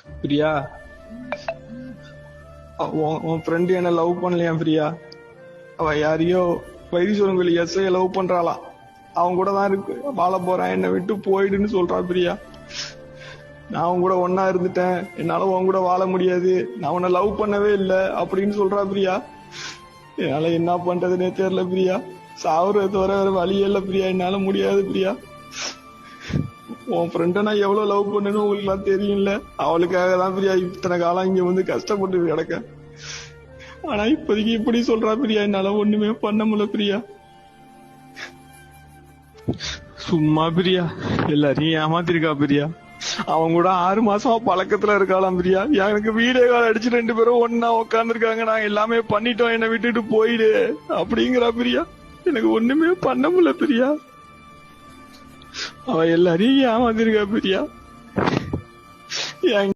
பிரியா, உன் ஃப்ரெண்டு என்ன லவ் பண்ணலையா பிரியா? அவ யாரையோ வைத்தீஸ்வரன் எஸ்ஐ லவ் பண்றாளாம். அவன் கூட தான் இருக்கு வாழ போறான், என்னை விட்டு போயிடுன்னு சொல்றா பிரியா. நான் அவன் கூட ஒன்னா இருந்துட்டேன், என்னால உன் கூட வாழ முடியாது, நான் உன்னை லவ் பண்ணவே இல்லை அப்படின்னு சொல்றா பிரியா. என்னால என்ன பண்றதுன்னே தெரியல பிரியா. சாவுறத தவிர வேற வழியே இல்ல பிரியா, என்னால முடியாது பிரியா. உன் ஃப்ரெண்ட நான் எவ்வளவு லவ் பண்ணேன்னு உங்களுக்கு எல்லாம் தெரியும்ல. அவளுக்காக தான் பிரியா இத்தனை காலம் இங்க வந்து கஷ்டப்பட்டு கிடக்க. ஆனா இப்போதைக்கு இப்படி சொல்றா பிரியா, என்னால ஒண்ணுமே பண்ண முடியல பிரியா. சும்மா பிரியா, எல்லாரையும் ஏமாத்திருக்கா பிரியா. அவங்க கூட 6 மாசமா பழக்கத்துல இருக்காளாம் பிரியா. எனக்கு வீடியோ கால் அடிச்சு 2 பேரும் ஒன்னா உட்காந்துருக்காங்க, நான் எல்லாமே பண்ணிட்டோம், என்னை விட்டுட்டு போயிடு அப்படிங்கிறா பிரியா. எனக்கு ஒண்ணுமே பண்ண முடியல பிரியா. அவ எல்லாரையும் ஏமாத்திருக்கா பிரியா.